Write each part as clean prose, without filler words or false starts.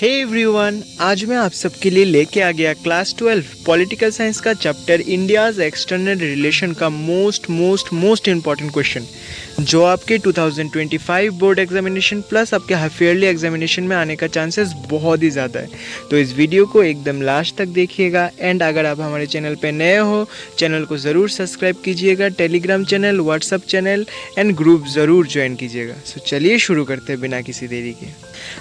Hey everyone, आज मैं आप सबके लिए लेके आ गया क्लास 12 पॉलिटिकल साइंस का चैप्टर इंडियाज एक्सटर्नल रिलेशन का मोस्ट इम्पॉर्टेंट क्वेश्चन जो आपके 2025 बोर्ड एग्जामिनेशन प्लस आपके हाफ ईयरली एग्जामिनेशन में आने का चांसेस बहुत ही ज़्यादा है। तो इस वीडियो को एकदम लास्ट तक देखिएगा। एंड अगर आप हमारे चैनल पे नए हो, चैनल को ज़रूर सब्सक्राइब कीजिएगा, Telegram channel, WhatsApp channel and group ज़रूर ज्वाइन कीजिएगा। सो चलिए शुरू करते हैं बिना किसी देरी के।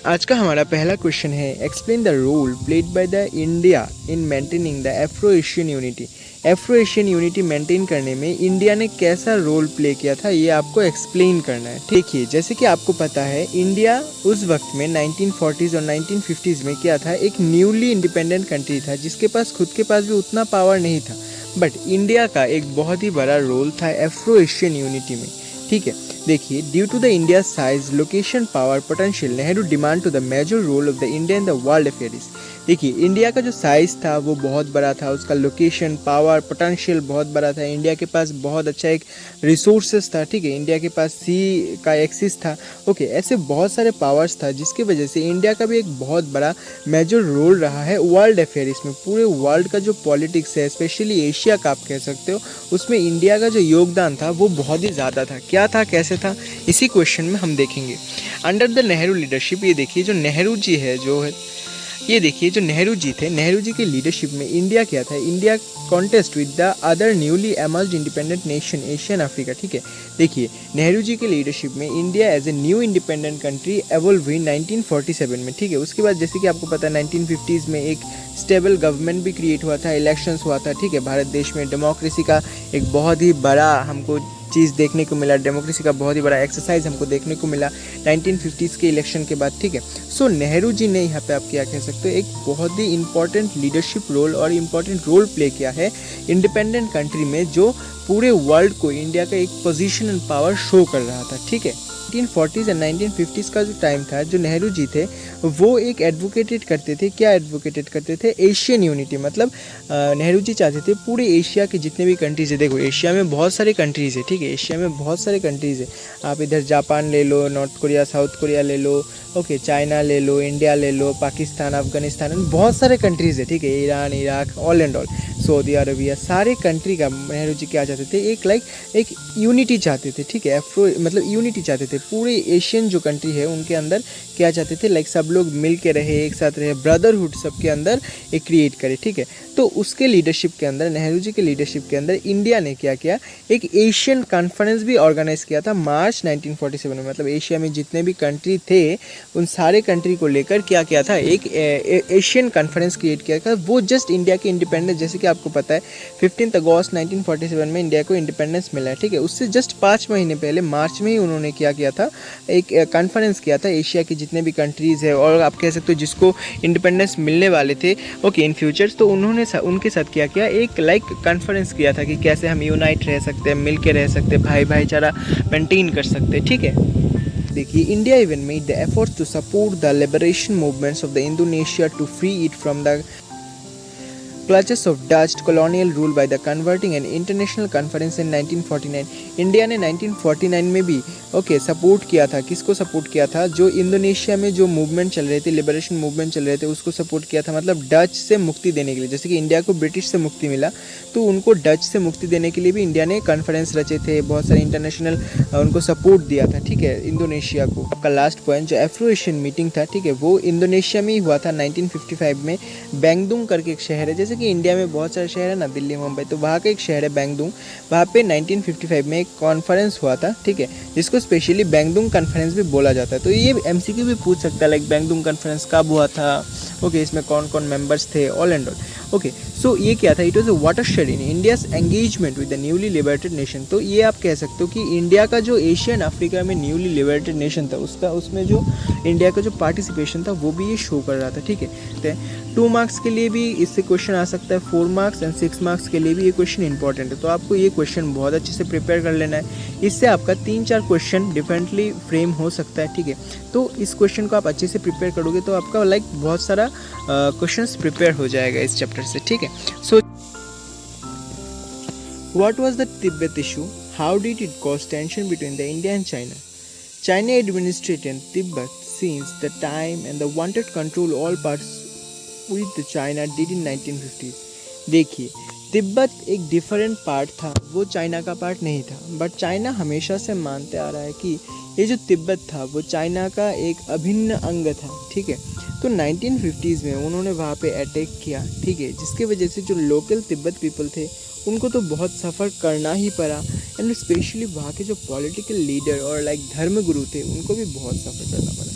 आज का हमारा पहला क्वेश्चन है, explain the role played by the India in maintaining the Afro Asian unity. Afro Asian unity maintain करने में इंडिया ने कैसा रोल प्ले किया था, ये आपको एक्सप्लेन करना है। देखिए, जैसे कि आपको पता है, इंडिया उस वक्त में 1940s और 1950s में क्या था, एक न्यूली इंडिपेंडेंट कंट्री था जिसके पास खुद के पास भी उतना पावर नहीं था। बट इंडिया का एक बहुत ही बड़ा रोल था एफ्रो एशियन यूनिटी में। ठीक है, देखिए, due to the India size, location, power, potential, Nehru demand to the major role of the India in the world affairs. देखिए, इंडिया का जो साइज़ था वो बहुत बड़ा था, उसका लोकेशन, पावर, पोटेंशियल बहुत बड़ा था। इंडिया के पास बहुत अच्छा एक रिसोर्सेस था। ठीक है, इंडिया के पास सी का एक्सिस था। ओके, ऐसे बहुत सारे पावर्स था जिसकी वजह से इंडिया का भी एक बहुत बड़ा मेजर रोल रहा है वर्ल्ड अफेयर्स में। पूरे वर्ल्ड का जो पॉलिटिक्स है, स्पेशली एशिया का आप कह सकते हो, उसमें इंडिया का जो योगदान था वो बहुत ही ज़्यादा था। क्या था, कैसे था, इसी क्वेश्चन में हम देखेंगे। अंडर द नेहरू लीडरशिप, ये देखिए जो नेहरू जी है, जो है ये देखिए जो नेहरू जी थे, नेहरू जी के लीडरशिप में इंडिया क्या था, India contest with the other newly emerged independent nation Asian Africa. ठीक है, देखिए नेहरू जी के लीडरशिप में India as a new independent country evolve हुई 1947 में। ठीक है, उसके बाद जैसे कि आपको पता है 1950s में एक स्टेबल गवर्नमेंट भी क्रिएट हुआ था, इलेक्शंस हुआ था। ठीक है, भारत देश में डेमोक्रेसी का एक बहुत ही बड़ा हमको चीज़ देखने को मिला, डेमोक्रेसी का बहुत ही बड़ा एक्सरसाइज हमको देखने को मिला 1950s के इलेक्शन के बाद। ठीक है, सो नेहरू जी ने यहाँ पे आप क्या कह सकते हो, एक बहुत ही इंपॉर्टेंट लीडरशिप रोल और इम्पॉर्टेंट रोल प्ले किया है इंडिपेंडेंट कंट्री में, जो पूरे वर्ल्ड को इंडिया का एक पोजीशन एंड पावर शो कर रहा था। ठीक है, 1940s एंड 1950s का जो टाइम था, जो नेहरू जी थे वो एक एडवोकेटेड करते थे। क्या एडवोकेटेड करते थे, एशियन यूनिटी। मतलब नेहरू जी चाहते थे पूरे एशिया के जितने भी कंट्रीज़ है, देखो एशिया में बहुत सारे कंट्रीज़ है। ठीक है, एशिया में बहुत सारे कंट्रीज़ है। आप इधर जापान ले लो, नॉर्थ कोरिया, साउथ कोरिया ले लो, ओके, चाइना ले लो, इंडिया ले लो, पाकिस्तान, अफगानिस्तान, बहुत सारे कंट्रीज़ है। ठीक है, Iran, Iraq, all and all, Saudi Arabia, सारे कंट्री का नेहरू जी क्या चाहते थे, एक यूनिटी चाहते थे। ठीक है, एफ्रो मतलब यूनिटी चाहते थे। पूरे एशियन जो कंट्री है उनके अंदर क्या चाहते थे, सब लोग मिल के रहे, एक साथ रहे, ब्रदरहुड सबके अंदर एक क्रिएट करे। ठीक है, तो उसके लीडरशिप के अंदर, नेहरू जी के लीडरशिप के अंदर इंडिया ने क्या किया, एक एशियन कॉन्फ्रेंस भी ऑर्गेनाइज किया था मार्च 1947 में। मतलब एशिया में जितने भी कंट्री थे उन सारे कंट्री को लेकर क्या किया था, एक एशियन कॉन्फ्रेंस क्रिएट किया था। वो जस्ट इंडिया के इंडिपेंडेंस, जैसे कि आपको पता है 15 अगस्त 1947 में इंडिया को इंडिपेंडेंस मिला है। ठीक है, उससे जस्ट 5 महीने पहले मार्च में ही उन्होंने क्या किया था, एक कॉन्फ्रेंस किया था एशिया की जितने भी कंट्रीज़ है और आप कह सकते हो जिसको इंडिपेंडेंस मिलने वाले थे ओके इन फ्यूचर्स। तो उन्होंने उनके साथ क्या किया, एक कॉन्फ्रेंस किया था कि कैसे हम यूनाइट रह सकते हैं, मिल के रह सकते हैं, भाईचारा मेंटेन कर सकते हैं। ठीक है, देखिए, India even made the efforts to support the liberation movements of the Indonesia to free it from the clutches of Dutch colonial rule by the converting an international conference in 1949। India ने 1949 में भी support किया था। किसको support किया था, जो Indonesia में जो मूवमेंट चल रहे थे, लिबरेशन मूवमेंट चल रहे थे, उसको सपोर्ट किया था। मतलब डच से मुक्ति देने के लिए, जैसे कि इंडिया को ब्रिटिश से मुक्ति मिला तो उनको डच से मुक्ति देने के लिए भी इंडिया ने कॉन्फ्रेंस रचे थे, बहुत सारे इंटरनेशनल उनको सपोर्ट दिया था। ठीक है, इंडोनेशिया को। आपका लास्ट पॉइंट जो एफ्रो एशियन मीटिंग था, ठीक है, वो इंडोनेशिया में ही हुआ था 1955 में। बैंगदुंग करके एक शहर है, जैसे कि इंडिया में बहुत सारे शहर है ना, दिल्ली, मुंबई, तो वहाँ का एक शहर है बैंगदुंग। वहाँ पे 1955 में एक कॉन्फ्रेंस हुआ था। ठीक है, जिसको स्पेशली बैंगदुंग कॉन्फ्रेंस भी बोला जाता है। तो ये एमसीक्यू भी पूछ सकता है, बैंगदुंग कॉन्फ्रेंस कब हुआ था, ओके, इसमें कौन कौन मेंबर्स थे, ऑल एंड ऑल। ओके, सो ये क्या था, it was a watershed in India's engagement with the newly liberated nation. तो ये आप कह सकते हो कि इंडिया का जो एशियन अफ्रीका में न्यूली लिबरेटेड नेशन था, उसमें जो इंडिया का जो पार्टिसिपेशन था वो भी ये शो कर रहा था। ठीक है, 2 मार्क्स के लिए भी इससे क्वेश्चन आ सकता है, 4 मार्क्स एंड 6 मार्क्स के लिए भी ये क्वेश्चन इंपॉर्टेंट है। तो आपको ये क्वेश्चन बहुत अच्छे से प्रिपेयर कर लेना है, इससे आपका 3-4 क्वेश्चन डिफरेंटली फ्रेम हो सकता है। ठीक है, तो इस क्वेश्चन को आप अच्छे से प्रिपेयर करोगे तो आपका बहुत सारा क्वेश्चंस प्रिपेयर हो जाएगा इस चैप्टर से। ठीक है, so what was the Tibet issue, how did it cause tension between the India and China. China administered Tibet since the time and the wanted control all parts with the China did in 1950s. देखिए, तिब्बत एक different part था, वो China का part नहीं था, but China हमेशा से मानते आ रहा है कि ये जो तिब्बत था वो चाइना का एक अभिन्न अंग था, ठीक है। तो 1950s में उन्होंने वहाँ पे अटैक किया, ठीक है, जिसकी वजह से जो लोकल तिब्बत पीपल थे उनको तो बहुत सफ़र करना ही पड़ा, एंड स्पेशली वहाँ के जो पॉलिटिकल लीडर और लाइक धर्मगुरु थे उनको भी बहुत सफ़र करना पड़ा।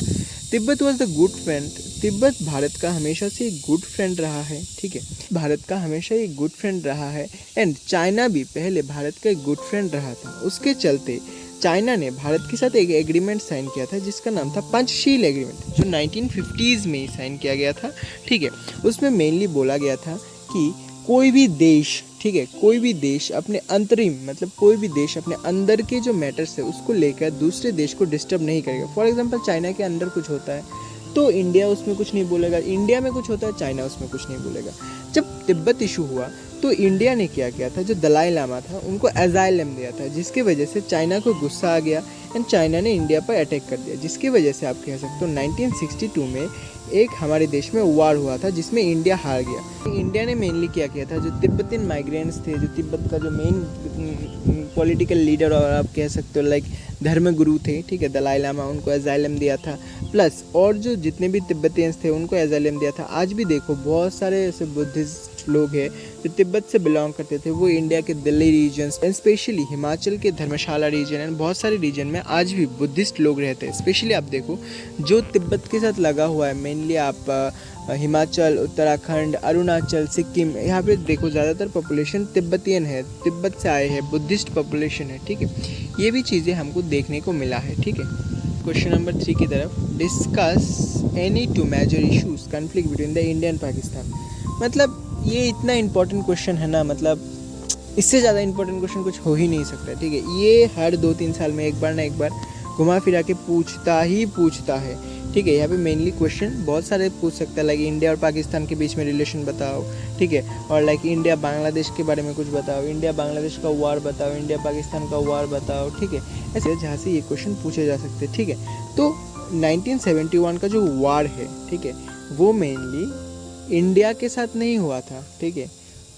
Tibet was the good friend. Tibet Bharat का हमेशा से एक गुड फ्रेंड रहा है, ठीक है, भारत का हमेशा एक गुड फ्रेंड रहा है, एंड चाइना भी पहले भारत का एक गुड फ्रेंड रहा था। उसके चलते चाइना ने भारत के साथ एक एग्रीमेंट साइन किया था जिसका नाम था पंचशील एग्रीमेंट, जो 1950s में ही साइन किया गया था, ठीक है। उसमें मेनली बोला गया था कि कोई भी देश, ठीक है, कोई भी देश अपने अंतरिम मतलब कोई भी देश अपने अंदर के जो मैटर्स है उसको लेकर दूसरे देश को डिस्टर्ब नहीं करेगा। फॉर एग्जांपल चाइना के अंदर कुछ होता है तो इंडिया उसमें कुछ नहीं बोलेगा, इंडिया में कुछ होता है चाइना उसमें कुछ नहीं बोलेगा। जब तिब्बत इशू हुआ तो इंडिया ने क्या किया था, जो दलाई लामा था उनको एजाइलम दिया था, जिसकी वजह से चाइना को गुस्सा आ गया एंड चाइना ने इंडिया पर अटैक कर दिया, जिसकी वजह से आप कह सकते हो 1962 में एक हमारे देश में वार हुआ था जिसमें इंडिया हार गया। इंडिया ने मेनली क्या किया था, जो तिब्बतियन माइग्रेंट्स थे, जो तिब्बत का जो मेन पॉलिटिकल लीडर और आप कह सकते हो लाइक धर्मगुरु थे, ठीक है, दलाई लामा, उनको एजाइलम दिया था, प्लस और जो जितने भी तिब्बतियंस थे उनको एजाइलम दिया था। आज भी देखो बहुत सारे ऐसे बुद्धिस्ट लोग हैं जो तिब्बत से बिलोंग करते थे, वो इंडिया के Delhi region and specially Himachal के धर्मशाला रीजन एंड बहुत सारे रीजन में आज भी बुद्धिस्ट लोग रहते हैं। स्पेशली आप देखो जो तिब्बत के साथ लगा हुआ है, मेनली आप हिमाचल, उत्तराखंड, अरुणाचल, सिक्किम, यहाँ पे देखो ज़्यादातर पॉपुलेशन तिब्बतियन है, तिब्बत से आए हैं, बुद्धिस्ट पॉपुलेशन है, ठीक है। ये भी चीज़ें हमको देखने को मिला है, ठीक है। क्वेश्चन नंबर 3 की तरफ, discuss any two major issues conflict between the India and Pakistan. मतलब ये इतना इंपॉर्टेंट क्वेश्चन है ना, मतलब इससे ज़्यादा इंपॉर्टेंट क्वेश्चन कुछ हो ही नहीं सकता, ठीक है। ये हर 2-3 साल में एक बार ना एक बार घुमा फिरा के पूछता है, ठीक है। यहाँ पे मेनली क्वेश्चन बहुत सारे पूछ सकता है, लाइक इंडिया और पाकिस्तान के बीच में रिलेशन बताओ, ठीक है, और लाइक इंडिया बांग्लादेश के बारे में कुछ बताओ, इंडिया बांग्लादेश का वार बताओ, इंडिया पाकिस्तान का वार बताओ, ठीक है, ऐसे जहाँ से ये क्वेश्चन पूछे जा सकते हैं, ठीक है। तो 1971 का जो वार है, ठीक है, वो मेनली इंडिया के साथ नहीं हुआ था, ठीक है,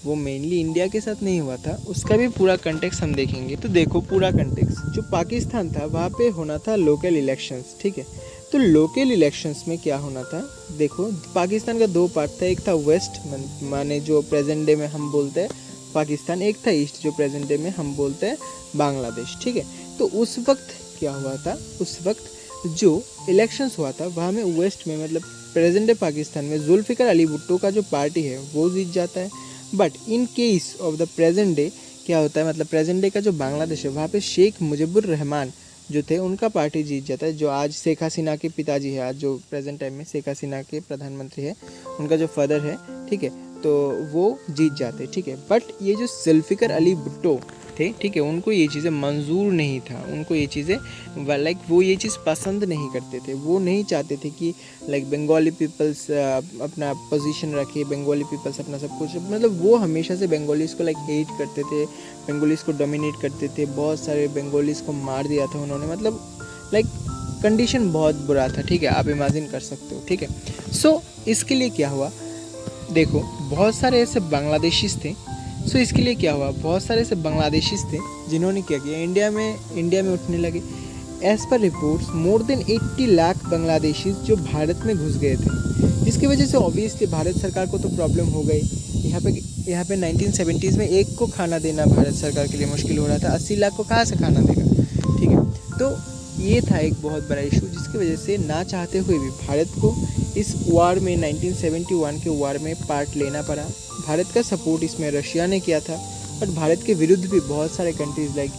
वो मेनली इंडिया के साथ नहीं हुआ था, उसका भी पूरा कंटेक्स्ट हम देखेंगे। तो देखो पूरा कंटेक्स्ट, जो पाकिस्तान था वहाँ पे होना था लोकल इलेक्शंस, ठीक है। तो लोकल इलेक्शंस में क्या होना था, देखो पाकिस्तान का 2 पार्ट था, एक था वेस्ट माने जो प्रेजेंट डे में हम बोलते हैं पाकिस्तान, एक था ईस्ट जो प्रेजेंट डे में हम बोलते हैं बांग्लादेश, ठीक है। तो उस वक्त क्या हुआ था, उस वक्त जो इलेक्शंस हुआ था वहाँ में वेस्ट में मतलब प्रेजेंट डे पाकिस्तान में जुल्फ़िकार अली भुट्टो का जो पार्टी है वो जीत जाता है, but in case of the present day क्या होता है, मतलब प्रेजेंट डे का जो बांग्लादेश है वहाँ पे शेख मुजीबुर रहमान जो थे उनका पार्टी जीत जाता है, जो आज शेख हसीना के पिताजी है, आज जो प्रेजेंट टाइम में शेख हसीना के प्रधानमंत्री है, उनका जो फादर है, ठीक है, तो वो जीत जाते, ठीक है। बट ये जो जुल्फ़िकार अली भुट्टो थे, ठीक है, उनको ये चीज़ें मंजूर नहीं था, उनको ये चीज़ें लाइक वो ये चीज़ पसंद नहीं करते थे, वो नहीं चाहते थे कि लाइक बंगाली पीपल्स अपना पोजीशन रखे, बंगाली पीपल्स अपना सब कुछ, मतलब वो हमेशा से बंगालीज़ को लाइक हेट करते थे, बंगालीज़ को डोमिनेट करते थे, बहुत सारे बंगालीज़ को मार दिया था उन्होंने, मतलब लाइक कंडीशन बहुत बुरा था, ठीक है, आप इमेजिन कर सकते हो, ठीक है। सो इसके लिए क्या हुआ, देखो बहुत सारे ऐसे बांग्लादेशीज थे, सो इसके लिए क्या हुआ, बहुत सारे ऐसे बांग्लादेशीज थे जिन्होंने क्या किया, इंडिया में उठने लगे। As per reports more than 80 lakh Bangladeshis जो भारत में घुस गए थे, जिसकी वजह से ऑब्वियसली भारत सरकार को तो प्रॉब्लम हो गई। यहाँ पे 1970s में एक को खाना देना भारत सरकार के लिए मुश्किल हो रहा था, 80 लाख को कहाँ से खाना देगा, ठीक है। तो ये था एक बहुत बड़ा इशू, जिसकी वजह से ना चाहते हुए भी भारत को इस वार में 1971 के वार में पार्ट लेना पड़ा। भारत का सपोर्ट इसमें रशिया ने किया था, बट भारत के विरुद्ध भी बहुत सारे कंट्रीज़ लाइक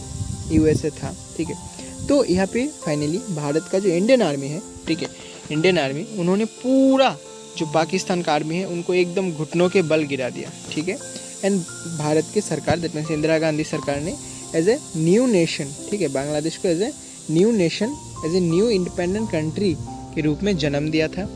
USA था, ठीक है। तो यहाँ पे फाइनली भारत का जो इंडियन आर्मी है, ठीक है, इंडियन आर्मी उन्होंने पूरा जो पाकिस्तान का आर्मी है उनको एकदम घुटनों के बल गिरा दिया, ठीक है। एंड भारत की सरकार दैट मीन्स इंदिरा गांधी सरकार ने एज ए न्यू नेशन, ठीक है, बांग्लादेश को as a new nation, as a new independent country के रूप में जन्म दिया था।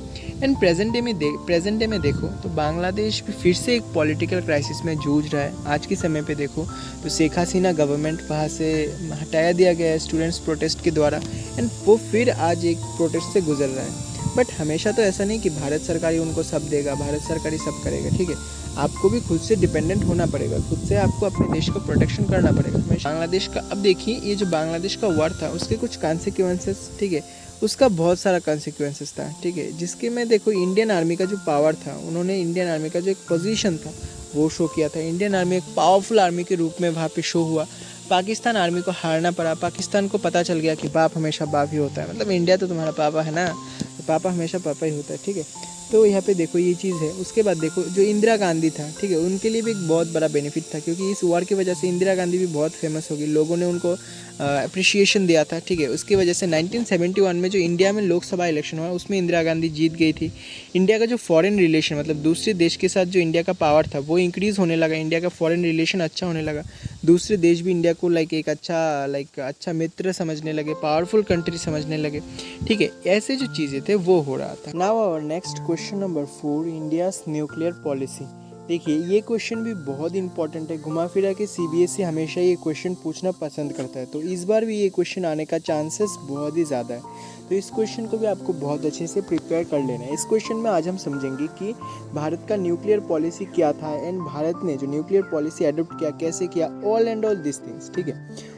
एंड प्रेजेंट डे में देखो तो बांग्लादेश भी फिर से एक पॉलिटिकल क्राइसिस में जूझ रहा है। आज के समय पे देखो तो शेख हसीना गवर्नमेंट वहाँ से हटाया दिया गया है स्टूडेंट्स प्रोटेस्ट के द्वारा, एंड वो फिर आज एक प्रोटेस्ट से गुजर रहा है। बट हमेशा तो ऐसा नहीं कि भारत सरकार ही उनको सब देगा, भारत सरकार ही सब करेगा, ठीक है। आपको भी खुद से डिपेंडेंट होना पड़ेगा, खुद से आपको अपने देश को प्रोटेक्शन करना पड़ेगा हमेशा। बांग्लादेश का अब देखिए, ये जो बांग्लादेश का वार था उसके कुछ कॉन्सिक्वेंसेस, ठीक है, उसका बहुत सारा कॉन्सिक्वेंसेस था, ठीक है, जिसके में देखो इंडियन आर्मी का जो पावर था, उन्होंने इंडियन आर्मी का जो एक पोजीशन था वो शो किया था। इंडियन आर्मी एक पावरफुल आर्मी के रूप में वहाँ पे शो हुआ। पाकिस्तान आर्मी को हारना पड़ा। पाकिस्तान को पता चल गया कि बाप हमेशा बाप ही होता है, मतलब इंडिया तो तुम्हारा पापा है ना, तो पापा हमेशा पापा ही होता है, ठीक है। तो यहाँ पे देखो ये चीज़ है। उसके बाद देखो जो इंदिरा गांधी था, ठीक है, उनके लिए भी एक बहुत बड़ा बेनिफिट था, क्योंकि इस वार की वजह से इंदिरा गांधी भी बहुत फेमस होगी, लोगों ने उनको अप्रिशिएशन दिया था, ठीक है। उसकी वजह से 1971 में जो इंडिया में लोकसभा इलेक्शन हुआ उसमें इंदिरा गांधी जीत गई थी। इंडिया का जो फॉरेन रिलेशन, मतलब दूसरे देश के साथ जो इंडिया का पावर था वो इंक्रीज़ होने लगा, इंडिया का फॉरेन रिलेशन अच्छा होने लगा। दूसरे देश भी इंडिया को एक अच्छा मित्र समझने लगे, पावरफुल कंट्री समझने लगे, ठीक है। ऐसे जो चीज़ें थे वो हो रहा था। Now our next question number 4, India's nuclear policy. देखिए ये क्वेश्चन भी बहुत इंपॉर्टेंट है। घुमा फिरा के सीबीएसई हमेशा ये क्वेश्चन पूछना पसंद करता है, तो इस बार भी ये क्वेश्चन आने का चांसेस बहुत ही ज़्यादा है। तो इस क्वेश्चन को भी आपको बहुत अच्छे से प्रिपेयर कर लेना है। इस क्वेश्चन में आज हम समझेंगे कि भारत का न्यूक्लियर पॉलिसी क्या था, एंड भारत ने जो न्यूक्लियर पॉलिसी अडोप्ट किया, कैसे किया, all and all this things, ठीक है।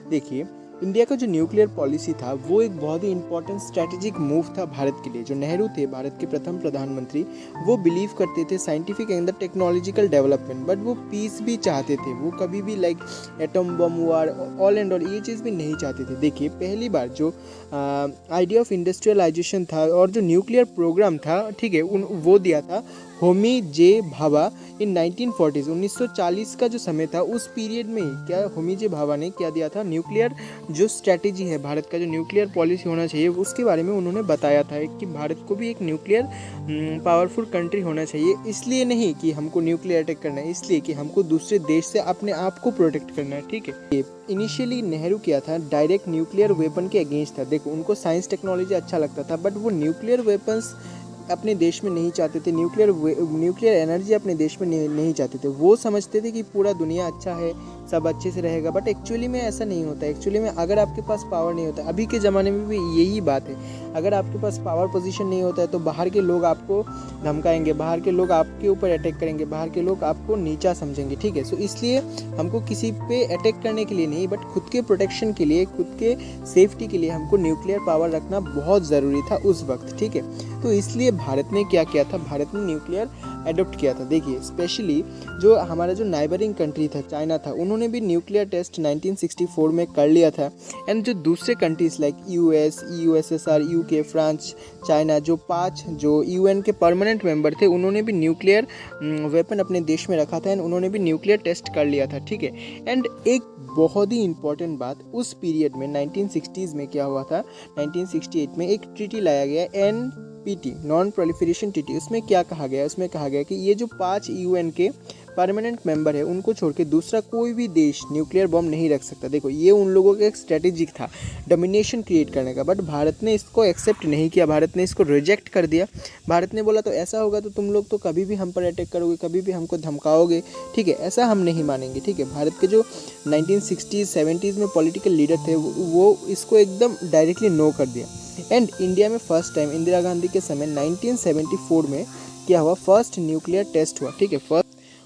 देखिए इंडिया का जो न्यूक्लियर पॉलिसी था वो एक बहुत ही इंपॉर्टेंट स्ट्रैटेजिक मूव था भारत के लिए। जो नेहरू थे भारत के प्रथम प्रधानमंत्री, वो बिलीव करते थे scientific and the technological development, but वो पीस भी चाहते थे। वो कभी भी atom bomb war, all and all ये चीज़ भी नहीं चाहते थे। देखिए पहली बार जो आइडिया ऑफ इंडस्ट्रियलाइजेशन था और जो न्यूक्लियर प्रोग्राम था, ठीक है, वो दिया था होमी जे भाभा इन 1940s, 1940 का जो समय था उस पीरियड में ही क्या होमी जे भाभा ने क्या दिया था, न्यूक्लियर जो स्ट्रैटेजी है भारत का, जो न्यूक्लियर पॉलिसी होना चाहिए उसके बारे में उन्होंने बताया था कि भारत को भी एक न्यूक्लियर पावरफुल कंट्री होना चाहिए। इसलिए नहीं कि हमको न्यूक्लियर अटैक करना है, इसलिए कि हमको दूसरे देश से अपने आप को प्रोटेक्ट करना है, ठीक है। इनिशियली नेहरू किया था डायरेक्ट न्यूक्लियर वेपन के अगेंस्ट था। देखो उनको साइंस टेक्नोलॉजी अच्छा लगता था, बट वो न्यूक्लियर वेपन्स अपने देश में नहीं चाहते थे, न्यूक्लियर एनर्जी अपने देश में नहीं चाहते थे। वो समझते थे कि पूरा दुनिया अच्छा है, सब अच्छे से रहेगा, बट एक्चुअली में ऐसा नहीं होता है। एक्चुअली में अगर आपके पास पावर नहीं होता, अभी के ज़माने में भी यही बात है, अगर आपके पास पावर पोजीशन नहीं होता है तो बाहर के लोग आपको धमकाएंगे, बाहर के लोग आपके ऊपर अटैक करेंगे, बाहर के लोग आपको नीचा समझेंगे, ठीक है। सो इसलिए हमको किसी पे अटैक करने के लिए नहीं, बट खुद के प्रोटेक्शन के लिए, खुद के सेफ्टी के लिए हमको न्यूक्लियर पावर रखना बहुत ज़रूरी था उस वक्त, ठीक है। तो इसलिए भारत ने क्या किया था, भारत ने न्यूक्लियर एडॉप्ट किया था। देखिए स्पेशली जो हमारा जो नाइबरिंग कंट्री था, चाइना था, उन्होंने भी न्यूक्लियर टेस्ट 1964 में कर लिया था। एंड जो दूसरे countries like US, USSR, UK, France, China, जो 5 जो यूएन के परमानेंट मेंबर थे, उन्होंने भी न्यूक्लियर वेपन अपने देश में रखा था, एंड उन्होंने भी न्यूक्लियर टेस्ट कर लिया था, ठीक है। एंड एक बहुत ही इंपॉर्टेंट बात, उस पीरियड में 1960s में क्या हुआ था, 1968 में एक ट्रीटी लाया गया, NPT, नॉन प्रोलिफरेशन ट्रीटी। उसमें क्या कहा गया, उसमें कहा गया कि ये जो 5 यूएन के परमानेंट मेंबर है उनको छोड़ के दूसरा कोई भी देश न्यूक्लियर बम नहीं रख सकता। देखो ये उन लोगों का एक स्ट्रेटेजिक था डोमिनेशन क्रिएट करने का, बट भारत ने इसको एक्सेप्ट नहीं किया, भारत ने इसको रिजेक्ट कर दिया। भारत ने बोला तो ऐसा होगा तो तुम लोग तो कभी भी हम पर अटैक करोगे, कभी भी हमको धमकाओगे, ठीक है, ऐसा हम नहीं मानेंगे, ठीक है। भारत के जो 1960s 70s में पॉलिटिकल लीडर थे वो इसको एकदम डायरेक्टली नो कर दिया। एंड इंडिया में फर्स्ट टाइम इंदिरा गांधी के समय 1974 में क्या हुआ, फर्स्ट न्यूक्लियर टेस्ट हुआ, ठीक है, फर्स्ट।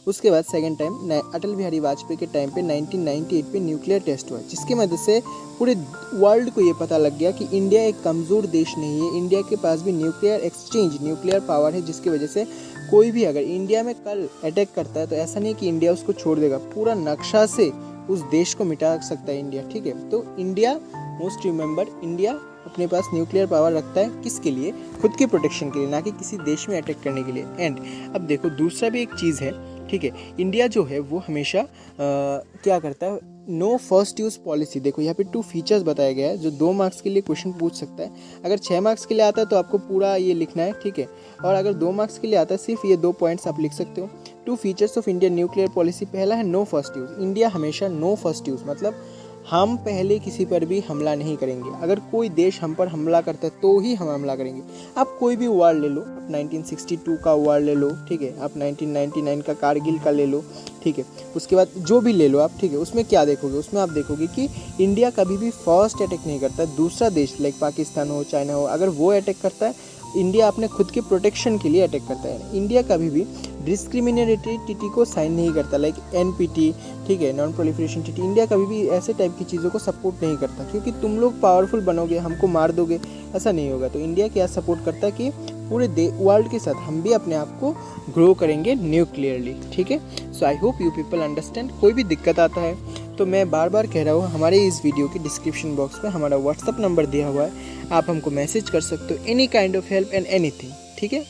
उसके बाद सेकंड टाइम अटल बिहारी वाजपेयी के टाइम पे 1998 पे न्यूक्लियर टेस्ट हुआ, जिसकी मदद से पूरे वर्ल्ड को ये पता लग गया कि इंडिया एक कमज़ोर देश नहीं है, इंडिया के पास भी न्यूक्लियर एक्सचेंज, न्यूक्लियर पावर है, जिसकी वजह से कोई भी अगर इंडिया में कल अटैक करता है तो ऐसा नहीं कि इंडिया उसको छोड़ देगा, पूरा नक्शा से उस देश को मिटा सकता है इंडिया, ठीक है। तो इंडिया, मोस्ट रिमेंबर, इंडिया अपने पास न्यूक्लियर पावर रखता है, किसके लिए, खुद के प्रोटेक्शन के लिए, ना कि किसी देश में अटैक करने के लिए। एंड अब देखो दूसरा भी एक चीज़ है, ठीक है, इंडिया जो है वो हमेशा क्या करता है, नो फर्स्ट यूज़ पॉलिसी। देखो यहाँ पे 2 फीचर्स बताया गया है जो 2 मार्क्स के लिए क्वेश्चन पूछ सकता है। अगर 6 मार्क्स के लिए आता है तो आपको पूरा ये लिखना है, ठीक है, और अगर 2 मार्क्स के लिए आता है सिर्फ ये 2 पॉइंट्स आप लिख सकते हो। 2 features of Indian nuclear policy, पहला है नो फर्स्ट यूज़। इंडिया हमेशा नो फर्स्ट यूज़, मतलब हम पहले किसी पर भी हमला नहीं करेंगे। अगर कोई देश हम पर हमला करता है तो ही हम हमला करेंगे। आप कोई भी वार ले लो, आप 1962 का वार ले लो, ठीक है, आप 1999 का कारगिल का ले लो, ठीक है, उसके बाद जो भी ले लो आप, ठीक है, उसमें क्या देखोगे, उसमें आप देखोगे कि इंडिया कभी भी फर्स्ट अटैक नहीं करता है। दूसरा देश लाइक पाकिस्तान हो, चाइना हो, अगर वो अटैक करता है, इंडिया अपने खुद के प्रोटेक्शन के लिए अटैक करता है। इंडिया कभी भी डिस्क्रिमिनेटरी ट्रीटी को साइन नहीं करता, लाइक एनपीटी, ठीक है, नॉन प्रोलिफरेशन ट्रीटी। इंडिया कभी भी ऐसे टाइप की चीज़ों को सपोर्ट नहीं करता, क्योंकि तुम लोग पावरफुल बनोगे, हमको मार दोगे, ऐसा नहीं होगा। तो इंडिया क्या सपोर्ट करता है कि पूरे वर्ल्ड के साथ हम भी अपने आप को ग्रो करेंगे न्यूक्लियरली, ठीक है। So I hope you people understand. कोई भी दिक्कत आता है तो मैं बार बार कह रहा हूँ, हमारे इस वीडियो के डिस्क्रिप्शन बॉक्स में हमारा व्हाट्सअप नंबर दिया हुआ है, आप हमको मैसेज कर सकते हो, any kind of help and anything, ठीक है।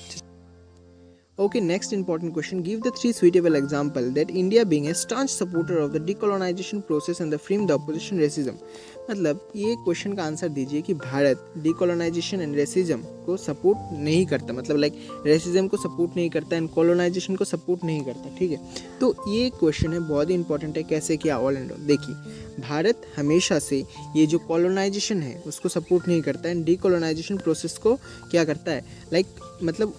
Okay, next important question. Give the three suitable example that India being a staunch supporter of the decolonization process and the frame the opposition racism. मतलब ये question का answer दीजिए कि Bharat decolonisation and racism को support नहीं करता, मतलब like racism को सपोर्ट नहीं करता एंड कोलोनाइजेशन को सपोर्ट नहीं करता, ठीक है। तो ये क्वेश्चन है, बहुत ही इंपॉर्टेंट है। कैसे किया? All and all. देखिए, भारत हमेशा से ये जो कोलोनाइजेशन है उसको सपोर्ट नहीं करता एंड डिकोलोनाइजेशन प्रोसेस को क्या करता है, लाइक मतलब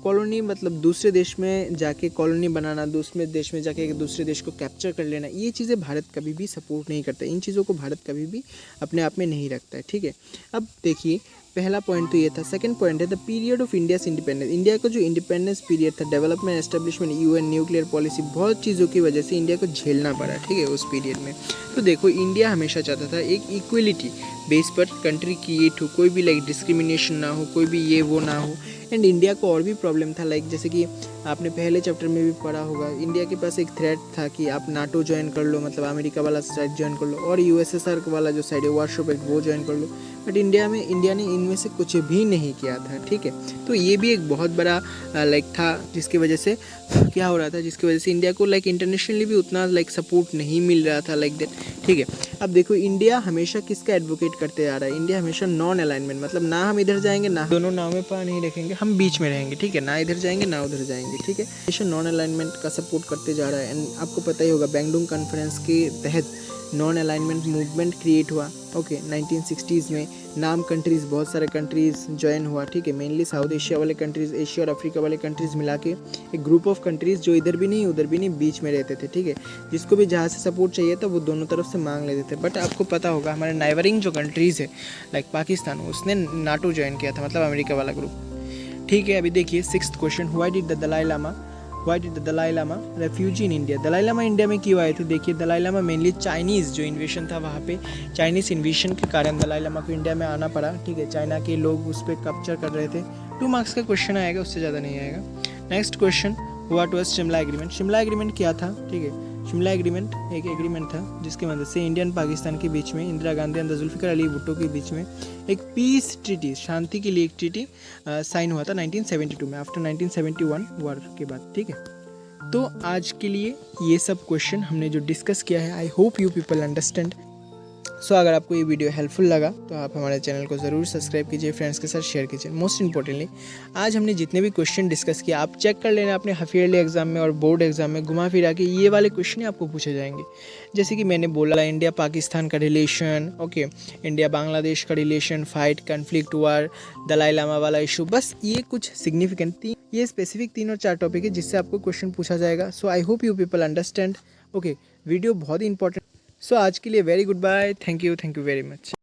कॉलोनी, मतलब दूसरे देश में जाके कॉलोनी बनाना, दूसरे देश में जाके दूसरे देश को कैप्चर कर लेना, ये चीज़ें भारत कभी भी सपोर्ट नहीं करता। इन चीज़ों को भारत कभी भी अपने आप में नहीं रखता है, ठीक है। अब देखिए, पहला पॉइंट तो ये था। सेकंड पॉइंट है the period of India's independence. India का जो इंडिपेंडेंस पीरियड था, development, establishment, UN, nuclear policy, बहुत चीज़ों की वजह से इंडिया को झेलना पड़ा, ठीक है, उस पीरियड में। तो देखो, इंडिया हमेशा चाहता था एक इक्वलिटी बेस पर कंट्री क्रिएट हो, कोई भी लाइक डिस्क्रिमिनेशन ना हो, कोई भी ये वो ना हो। एंड इंडिया को और भी प्रॉब्लम था, लाइक जैसे कि आपने पहले चैप्टर में भी पढ़ा होगा, इंडिया के पास एक थ्रेट था कि आप नाटो ज्वाइन कर लो, मतलब अमेरिका वाला साइड ज्वाइन कर लो, और यूएसएसआर वाला जो साइड है वार्शो पैक्ट वो ज्वाइन कर लो। बट इंडिया ने इनमें से कुछ भी नहीं किया था, ठीक है। तो ये भी एक बहुत बड़ा लाइक था, जिसकी वजह से क्या हो रहा था, जिसकी वजह से इंडिया को लाइक इंटरनेशनली भी उतना लाइक सपोर्ट नहीं मिल रहा था, लाइक दैट, ठीक है। अब देखो, इंडिया हमेशा किसका एडवोकेट करते आ रहा है? इंडिया हमेशा नॉन अलाइनमेंट, मतलब ना हम इधर जाएंगे ना दोनों नाव में पा नहीं रखेंगे, हम बीच में रहेंगे, ठीक है, ना इधर जाएंगे ना उधर जाएंगे, ठीक है। हमेशा नॉन अलाइनमेंट का सपोर्ट करते जा रहा है। एंड आपको पता ही होगा, बैंगडुंग कॉन्फ्रेंस के तहत नॉन अलाइनमेंट मूवमेंट क्रिएट हुआ, ओके, 1960s में। नाम कंट्रीज़, बहुत सारे कंट्रीज़ ज्वाइन हुआ, ठीक है, मेनली साउथ एशिया वाले कंट्रीज़, एशिया और अफ्रीका वाले कंट्रीज़ मिला के एक ग्रुप ऑफ कंट्रीज़ जो इधर भी नहीं उधर भी नहीं बीच में रहते थे, ठीक है। जिसको भी जहाँ से सपोर्ट चाहिए था वो दोनों तरफ से मांग लेते थे। बट आपको पता होगा, हमारे नाइबरिंग जो कंट्रीज़ है लाइक पाकिस्तान, उसने नाटो ज्वाइन किया था, मतलब अमेरिका वाला ग्रुप, ठीक है। अभी देखिए, sixth question, why did the Dalai Lama refugee in India? Dalai Lama India में क्यों आए थे? देखिए, दलाई लामा मेनली चाइनीज़ जो इन्वेशन था वहाँ पे, चाइनीज़ इन्वेशन के कारण दलाई लामा को इंडिया में आना पड़ा, ठीक है। चाइना के लोग उस पर कब्जा कर रहे थे। 2 मार्क्स का क्वेश्चन आएगा, उससे ज़्यादा नहीं आएगा। Next question, what was Shimla agreement? Shimla agreement क्या था, ठीक है। शिमला एग्रीमेंट एक एग्रीमेंट था जिसकी मदद से इंडिया एंड पाकिस्तान के बीच में, इंदिरा गांधी एंड जुल्फिकार अली भुट्टो के बीच में एक पीस ट्रीटी, शांति के लिए एक ट्रीटी साइन हुआ था 1972 में, आफ्टर 1971 वॉर के बाद, ठीक है। तो आज के लिए ये सब क्वेश्चन हमने जो डिस्कस किया है, I hope you people understand. So अगर आपको ये वीडियो हेल्पफुल लगा तो आप हमारे चैनल को ज़रूर सब्सक्राइब कीजिए, फ्रेंड्स के साथ शेयर कीजिए। मोस्ट इंपॉर्टेंटली, आज हमने जितने भी क्वेश्चन डिस्कस किया, आप चेक कर लेना अपने हाफ ईयरली एग्जाम में और बोर्ड एग्जाम में, घुमा फिरा के ये वाले क्वेश्चन ही आपको पूछे जाएंगे। जैसे कि मैंने बोला, इंडिया पाकिस्तान का रिलेशन, ओके, इंडिया बांग्लादेश का रिलेशन, फाइट, कन्फ्लिक्ट, वार, दलाई लामा वाला इशू, बस ये कुछ सिग्निफिकेंट ये स्पेसिफिक 3 और 4 टॉपिक है जिससे आपको क्वेश्चन पूछा जाएगा। So I hope you people understand. Okay, video बहुत ही इंपॉर्टेंट। सो आज के लिए very good bye, thank you very much.